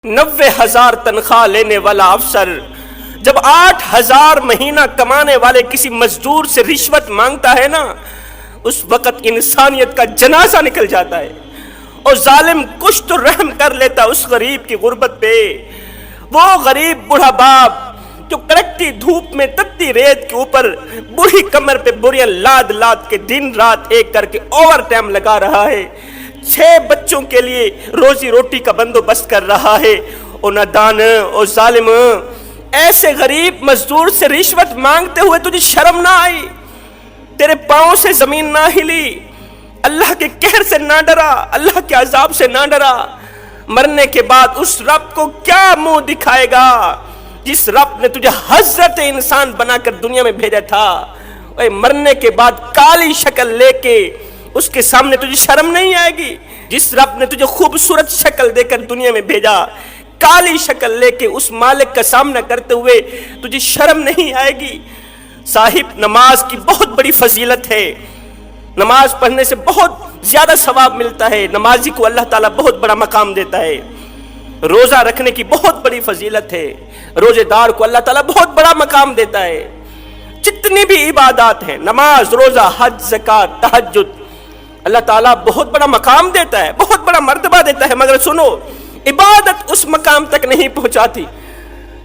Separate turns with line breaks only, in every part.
90,000 تنخواہ لینے والا افسر جب 8,000 مہینہ کمانے والے کسی مزدور سے رشوت مانگتا ہے نا، اس وقت انسانیت کا جنازہ نکل جاتا ہے اور ظالم کچھ تو رحم کر لیتا اس غریب کی غربت پہ۔ وہ غریب بوڑھا باپ جو کڑکتی دھوپ میں تتی ریت کے اوپر بوڑھی کمر پہ بوریاں لاد لاد کے دن رات ایک کر کے اوور ٹائم لگا رہا ہے، 6 بچوں کے لیے روزی روٹی کا بندوبست کر رہا ہے، اور نادان اور ظالم ایسے غریب مزدور سے رشوت مانگتے ہوئے تجھے شرم نہ آئی؟ تیرے پاؤں سے زمین نہ ہلی؟ اللہ کے قہر سے نہ ڈرا؟ اللہ کے عذاب سے نہ ڈرا؟ مرنے کے بعد اس رب کو کیا منہ دکھائے گا جس رب نے تجھے حضرت انسان بنا کر دنیا میں بھیجا تھا؟ مرنے کے بعد کالی شکل لے کے اس کے سامنے تجھے شرم نہیں آئے گی؟ جس رب نے تجھے خوبصورت شکل دے کر دنیا میں بھیجا، کالی شکل لے کے اس مالک کا سامنا کرتے ہوئے تجھے شرم نہیں آئے گی؟ صاحب، نماز کی بہت بڑی فضیلت ہے، نماز پڑھنے سے بہت زیادہ ثواب ملتا ہے، نمازی کو اللہ تعالیٰ بہت بڑا مقام دیتا ہے۔ روزہ رکھنے کی بہت بڑی فضیلت ہے، روزے دار کو اللہ تعالیٰ بہت بڑا مقام دیتا ہے۔ جتنی بھی عبادات ہیں، نماز، روزہ، حج، زکوٰۃ، تہجد، اللہ تعالیٰ بہت بڑا مقام دیتا ہے، بہت بڑا مرتبہ دیتا ہے، مگر سنو، عبادت اس مقام تک نہیں پہنچاتی،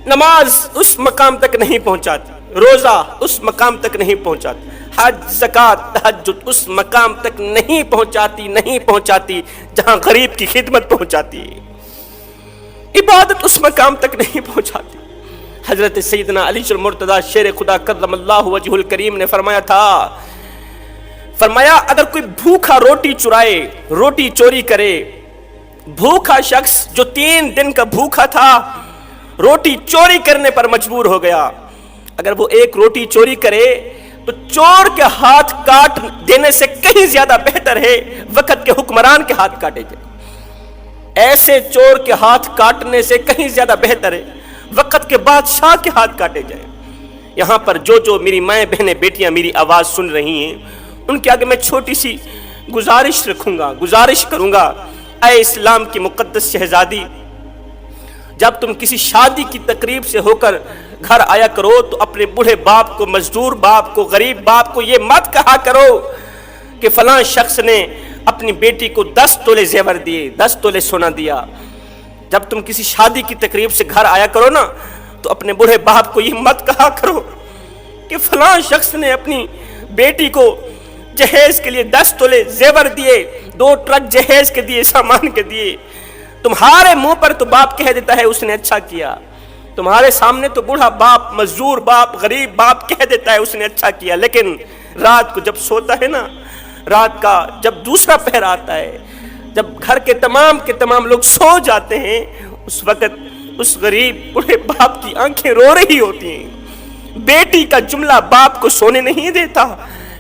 نماز اس مقام تک نہیں پہنچاتی، روزہ اس مقام تک نہیں پہنچاتی، حج، زکوٰۃ، تہجد اس مقام تک نہیں پہنچاتی جہاں غریب کی خدمت پہنچاتی ہے۔ عبادت اس مقام تک نہیں پہنچاتی۔ حضرت سیدنا علی المرتضیٰ شیر خدا کرم اللہ وجہ الکریم نے فرمایا تھا، فرمایا اگر کوئی بھوکا روٹی چرائے، روٹی چوری کرے، بھوکا شخص جو 3 دن کا بھوکا تھا روٹی چوری کرنے پر مجبور ہو گیا، اگر وہ ایک روٹی چوری کرے تو چور کے ہاتھ کاٹ دینے سے کہیں زیادہ بہتر ہے وقت کے حکمران کے ہاتھ کاٹے جائے۔ ایسے چور کے ہاتھ کاٹنے سے کہیں زیادہ بہتر ہے وقت کے بادشاہ کے ہاتھ کاٹے جائیں۔ یہاں پر جو میری مائیں بہنیں بیٹیاں میری آواز سن رہی ہیں، ان کے آگے میں چھوٹی سی گزارش کروں گا۔ اے اسلام کی مقدس شہزادی، جب تم کسی شادی کی تقریب سے ہو کر گھر آیا کرو تو اپنے بوڑھے باپ کو، مزدور باپ کو، غریب باپ کو یہ مت کہا کرو کہ فلاں شخص نے اپنی بیٹی کو 10 تولے زیور دیے، 10 تولے سونا دیا۔ جب تم کسی شادی کی تقریب سے گھر آیا کرو نا تو اپنے بوڑھے باپ کو یہ مت کہا کرو کہ فلاں شخص نے اپنی بیٹی کو جہیز کے لیے 10 تولے زیور دیے، 2 ٹرک جہیز کے دیے، سامان کے دیے۔ تمہارے منہ پر تو باپ کہہ دیتا ہے اس نے اچھا کیا، تمہارے سامنے تو بوڑھا باپ، مزدور باپ، غریب باپ کہہ دیتا ہے اس نے اچھا کیا، لیکن رات کو جب سوتا ہے نا، رات کا جب دوسرا پہر آتا ہے، جب گھر کے تمام لوگ سو جاتے ہیں، اس وقت اس غریب بوڑھے باپ کی آنکھیں رو رہی ہوتی ہیں۔ بیٹی کا جملہ باپ کو سونے نہیں دیتا،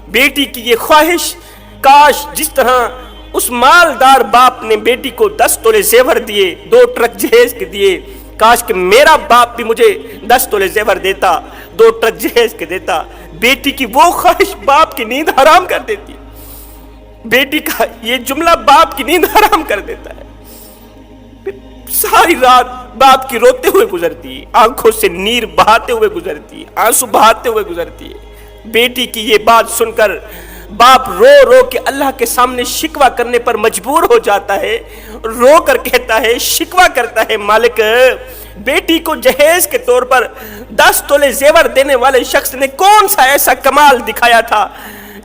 بیٹی کی یہ خواہش، کاش جس طرح اس مالدار باپ نے بیٹی کو 10 تولے زیور دیے، 2 ٹرک جہیز کے دیے، کاش کہ میرا باپ بھی مجھے 10 تولے زیور دیتا، 2 ٹرک جہیز کے دیتا۔ بیٹی کی وہ خواہش باپ کی نیند حرام کر دیتی، بیٹی کا یہ جملہ باپ کی نیند حرام کر دیتا ہے۔ ساری رات باپ کی روتے ہوئے گزرتی ہے، آنکھوں سے نیر بہاتے ہوئے گزرتی ہے، آنسو بہاتے ہوئے گزرتی ہے۔ بیٹی کی یہ بات سن کر باپ رو رو کے اللہ کے سامنے شکوہ کرنے پر مجبور ہو جاتا ہے، رو کر کہتا ہے، شکوہ کرتا ہے، مالک، بیٹی کو جہیز کے طور پر 10 تولے زیور دینے والے شخص نے کون سا ایسا کمال دکھایا تھا؟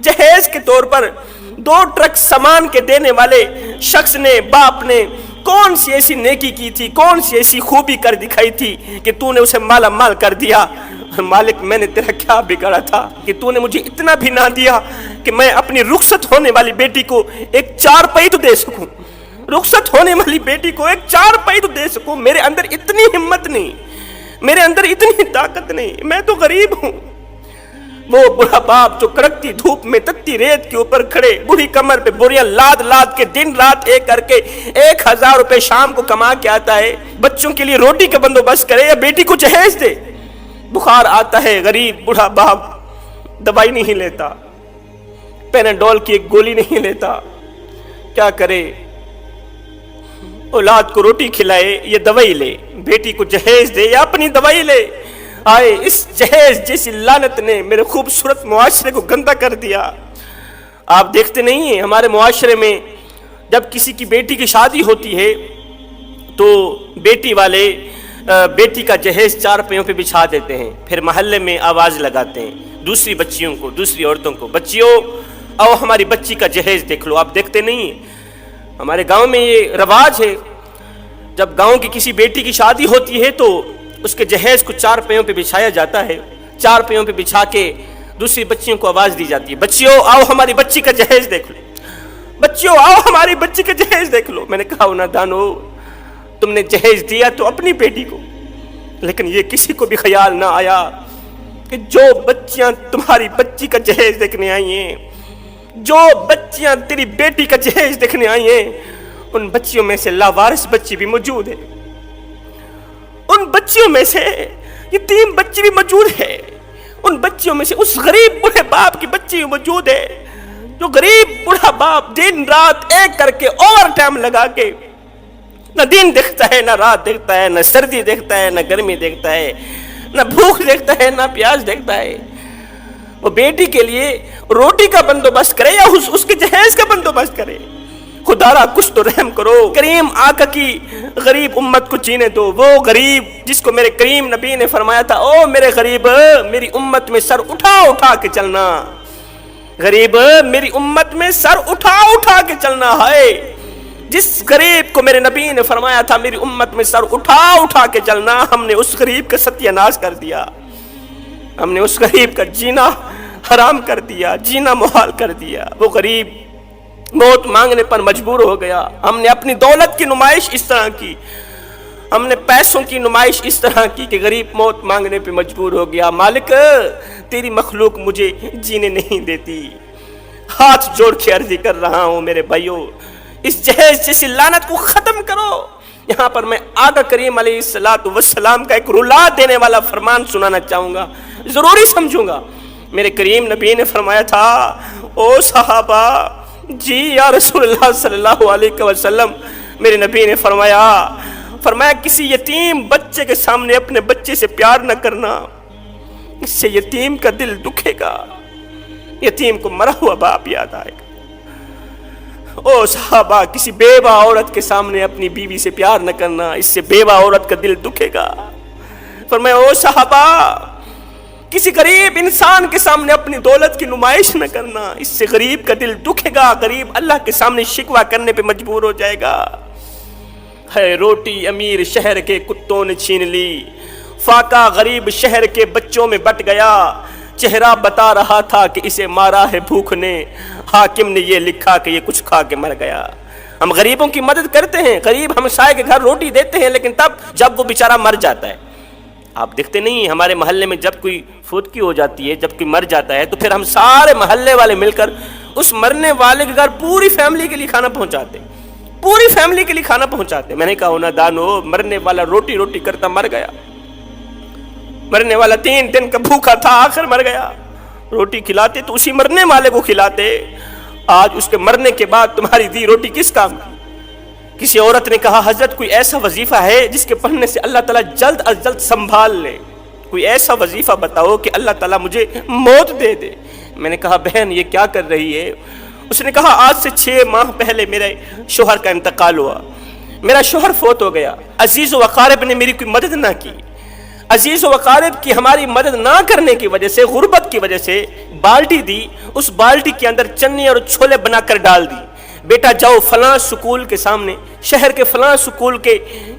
جہیز کے طور پر 2 ٹرک سامان کے دینے والے شخص نے، باپ نے کون سی ایسی نیکی کی تھی، کون سی ایسی خوبی کر دکھائی تھی کہ تو نے اسے مالا مال کر دیا؟ مالک، میں نے تیرا کیا بگاڑا تھا کہ تو نے مجھے اتنا بھی نہ دیا کہ میں اپنی رخصت ہونے والی بیٹی کو ایک 4 پئی تو دے سکوں، رخصت ہونے والی بیٹی کو ایک 4 پئی تو دے سکوں؟ میرے اندر اتنی ہمت نہیں، میرے اندر اتنی طاقت نہیں، میں تو غریب ہوں۔ وہ بڑھا باپ جو کڑکتی دھوپ میں تتی ریت کے اوپر کھڑے بوڑھی کمر پہ بوریاں لاد لاد کے دن رات ایک کر کے 1,000 روپے شام کو کما کے آتا ہے، بچوں کے لیے روٹی کا بندوبست کرے یا بیٹی کو جہیز دے۔ بخار آتا ہے، غریب بوڑھا باپ دوائی نہیں لیتا، پیناڈول کی ایک گولی نہیں لیتا، کیا کرے؟ اولاد کو روٹی کھلائے یا دوائی لے، بیٹی کو جہیز دے یا اپنی دوائی لے، آئے اس جہیز جیسی لعنت نے میرے خوبصورت معاشرے کو گندا کر دیا۔ آپ دیکھتے نہیں ہیں ہمارے معاشرے میں جب کسی کی بیٹی کی شادی ہوتی ہے تو بیٹی والے بیٹی کا جہیز چارپائیوں پہ بچھا دیتے ہیں، پھر محلے میں آواز لگاتے ہیں دوسری بچیوں کو، دوسری عورتوں کو، بچیوں آؤ ہماری بچی کا جہیز دیکھ لو۔ آپ دیکھتے نہیں ہیں ہمارے گاؤں میں یہ رواج ہے، جب گاؤں کی کسی بیٹی کی شادی ہوتی ہے تو اس کے جہیز کو چارپائیوں پہ بچھایا جاتا ہے، چارپائیوں پہ بچھا کے دوسری بچیوں کو آواز دی جاتی ہے، بچیوں آؤ ہماری بچی کا جہیز دیکھ لو، بچیوں آؤ ہماری بچی کا جہیز دیکھ لو۔ میں نے کہا نادانو، تم نے جہیز دیا تو اپنی بیٹی کو، لیکن یہ کسی کو بھی خیال نہ آیا کہ جو بچیاں تمہاری بچی کا جہیز دیکھنے آئی ہیں، جو بچیاں تیری بیٹی کا جہیز دیکھنے آئی ہیں، ان بچیوں میں سے لاوارث بچی بھی موجود ہے، ان بچیوں میں سے یتیم بچی بھی موجود ہے، ان بچیوں میں سے اس غریب بوڑھے باپ کی بچی بھی موجود ہے، جو غریب بوڑھا باپ دن رات ایک کر کے اوور ٹائم لگا کے نہ دن دیکھتا ہے، نہ رات دیکھتا ہے، نہ سردی دیکھتا ہے، نہ گرمی دیکھتا ہے، نہ بھوک دیکھتا ہے، نہ پیاس دیکھتا ہے، وہ بیٹی کے لیے روٹی کا بندوبست کرے یا اس کے جہیز کا بندوبست کرے۔ خدا را کچھ تو رحم کرو، کریم آقا کی غریب امت کو جینے دو۔ وہ غریب جس کو میرے کریم نبی نے فرمایا تھا، او میرے غریب میری امت میں سر اٹھا اٹھا کے چلنا، غریب میری امت میں سر اٹھا اٹھا کے چلنا ہے۔ جس غریب کو میرے نبی نے فرمایا تھا میری امت میں سر اٹھا اٹھا کے چلنا، ہم نے اس غریب کا ستیہ ناش کر دیا، ہم نے اس غریب کا جینا حرام کر دیا، جینا محال کر دیا۔ وہ غریب موت مانگنے پر مجبور ہو گیا۔ ہم نے اپنی دولت کی نمائش اس طرح کی، ہم نے پیسوں کی نمائش اس طرح کی کہ غریب موت مانگنے پہ مجبور ہو گیا۔ مالک تیری مخلوق مجھے جینے نہیں دیتی، ہاتھ جوڑ کے عرضی کر رہا ہوں میرے بھائیوں، اس جہیز جیسی لعنت کو ختم کرو۔ یہاں پر میں آقا کریم علیہ السلام کا ایک رلا دینے والا فرمان سنانا چاہوں گا، ضروری سمجھوں گا۔ میرے کریم نبی نے فرمایا تھا، او صحابہ جی یا رسول اللہ صلی اللہ علیہ وسلم، میرے نبی نے فرمایا کسی یتیم بچے کے سامنے اپنے بچے سے پیار نہ کرنا، اس سے یتیم کا دل دکھے گا، یتیم کو مرا ہوا باپ یاد آئے گا۔ او صحابہ کسی بیوہ عورت کے سامنے اپنی بیوی سے پیار نہ کرنا، اس سے بیوہ عورت کا دل دکھے گا۔ فرمایا او صحابہ کسی غریب انسان کے سامنے اپنی دولت کی نمائش نہ کرنا، اس سے غریب کا دل دکھے گا، غریب اللہ کے سامنے شکوہ کرنے پہ مجبور ہو جائے گا۔ ہے روٹی امیر شہر کے کتوں نے چھین لی، فاقہ غریب شہر کے بچوں میں بٹ گیا، چہرہ بتا رہا تھا کہ اسے مارا ہے بھوک نے، حاکم نے یہ لکھا کہ یہ کچھ کھا کے مر گیا۔ ہم غریبوں کی مدد کرتے ہیں، غریب ہمسائے کے گھر روٹی دیتے ہیں، لیکن تب جب وہ بیچارہ مر جاتا ہے۔ آپ دیکھتے نہیں ہیں ہمارے محلے میں جب کوئی فوتگی ہو جاتی ہے، جب کوئی مر جاتا ہے، تو پھر ہم سارے محلے والے مل کر اس مرنے والے کے گھر پوری فیملی کے لیے کھانا پہنچاتے، پوری فیملی کے لیے کھانا پہنچاتے۔ میں نے کہا ہونا دانو، مرنے والا روٹی روٹی کرتا مر گیا، مرنے والا 3 دن کا بھوکا تھا، آخر مر گیا، روٹی کھلاتے تو اسی مرنے والے کو کھلاتے، آج اس کے مرنے کے بعد تمہاری دی روٹی کس کام کی؟ کسی عورت نے کہا حضرت کوئی ایسا وظیفہ ہے جس کے پڑھنے سے اللہ تعالیٰ جلد از جلد سنبھال لے، کوئی ایسا وظیفہ بتاؤ کہ اللہ تعالیٰ مجھے موت دے دے۔ میں نے کہا بہن یہ کیا کر رہی ہے؟ اس نے کہا آج سے 6 ماہ پہلے میرے شوہر کا انتقال ہوا، میرا شوہر فوت ہو گیا، عزیز و اقارب نے میری کوئی مدد نہ کی، عزیز و اقارب کی ہماری مدد نہ کرنے کی وجہ سے، غربت کی وجہ سے بالٹی دی، اس بالٹی کے اندر چنی اور چھولے بنا کر ڈال دی، بیٹا جاؤ فلاں سکول کے سامنے، شہر کے فلاں سکول کے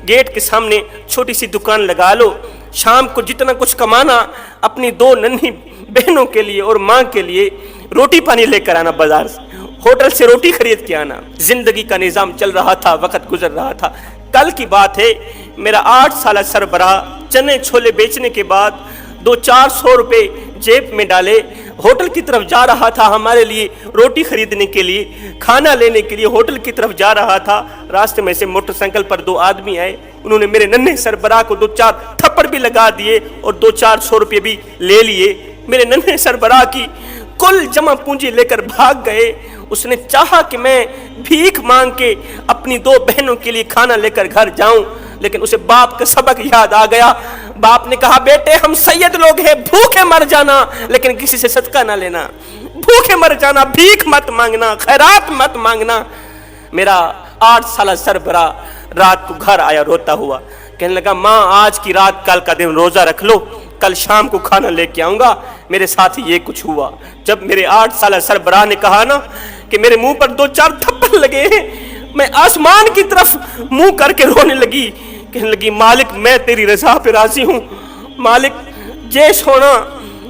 گیٹ کے سامنے چھوٹی سی دکان لگا لو، شام کو جتنا کچھ کمانا اپنی 2 ننھی بہنوں کے لیے اور ماں کے لیے روٹی پانی لے کر آنا، بازار سے ہوٹل سے روٹی خرید کے آنا۔ زندگی کا نظام چل رہا تھا، وقت گزر رہا تھا۔ کل کی بات ہے، میرا 8 سالہ سربراہ چنے چھولے بیچنے کے بعد 200-400 روپے جیب میں ڈالے ہوٹل کی طرف جا رہا تھا، ہمارے لیے روٹی خریدنے کے لیے، کھانا لینے کے لیے ہوٹل کی طرف جا رہا تھا۔ راستے میں سے موٹر سائیکل پر 2 آدمی آئے، انہوں نے میرے ننھے سربراہ کو 2-4 تھپڑ بھی لگا دیے اور 200-400 روپے بھی لے لیے۔ میرے ننھے سربراہ کی کل جمع پونجی لے کر بھاگ گئے اس نے چاہا کہ میں بھیک مانگ کے اپنی 2 بہنوں کے لیے کھانا لے کر گھر جاؤں، لیکن اسے باپ کا سبق یاد آ گیا۔ باپ نے کہا بیٹے ہم سید لوگ ہیں، بھوکے مر جانا لیکن کسی سے صدقہ نہ لینا، بھوکے مر جانا، بھیک مت مانگنا، خیرات مت مانگنا۔ میرا 8 سالہ سربراہ رات کو گھر آیا روتا ہوا، کہنے لگا ماں آج کی رات کل کا دن روزہ رکھ لو، کل شام کو کھانا لے کے آؤں گا۔ میرے ساتھ یہ کچھ ہوا، جب میرے 8 سالہ سربراہ نے کہا نا کہ میرے منہ پر 2-4 تھپڑ لگے ہیں، میں آسمان کی طرف منہ کر کے رونے لگی، کہنے لگی مالک میں تیری رضا پہ راضی ہوں، مالک جے سونا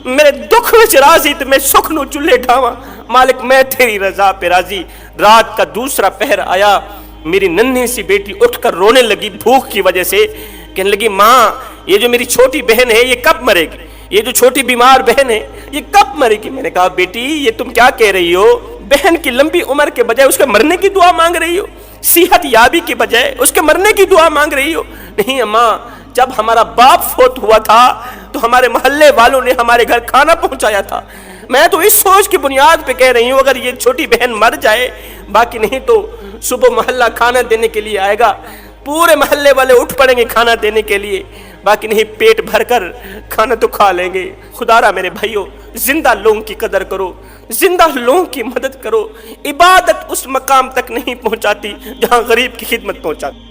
میرے دکھ وچ راضی تے میں سکھ نو چلے ڈھاواں، مالک میں تیری رضا پہ راضی۔ رات کا دوسرا پہر آیا، میری ننھی سی بیٹی اٹھ کر رونے لگی بھوک کی وجہ سے، کہنے لگی ماں یہ جو میری چھوٹی بہن ہے یہ کب مرے گی، یہ جو چھوٹی بیمار بہن ہے یہ کب مرے گی۔ میں نے کہا بیٹی یہ تم کیا کہہ رہی ہو، بہن کی لمبی عمر کے بجائے اس کے مرنے کی دعا مانگ رہی ہو، صحت یابی کے بجائے اس کے مرنے کی دعا مانگ رہی ہو۔ نہیں اماں، جب ہمارا باپ فوت ہوا تھا تو ہمارے محلے والوں نے ہمارے گھر کھانا پہنچایا تھا، میں تو اس سوچ کی بنیاد پہ کہہ رہی ہوں اگر یہ چھوٹی بہن مر جائے، باقی نہیں تو صبح محلہ کھانا دینے کے لیے آئے گا، پورے محلے والے اٹھ پڑیں گے کھانا دینے کے لیے، باقی نہیں پیٹ بھر کر کھانا تو کھا لیں گے۔ خدا را میرے بھائیو، زندہ لوگوں کی قدر کرو، زندہ لوگوں کی مدد کرو۔ عبادت اس مقام تک نہیں پہنچاتی جہاں غریب کی خدمت پہنچاتی۔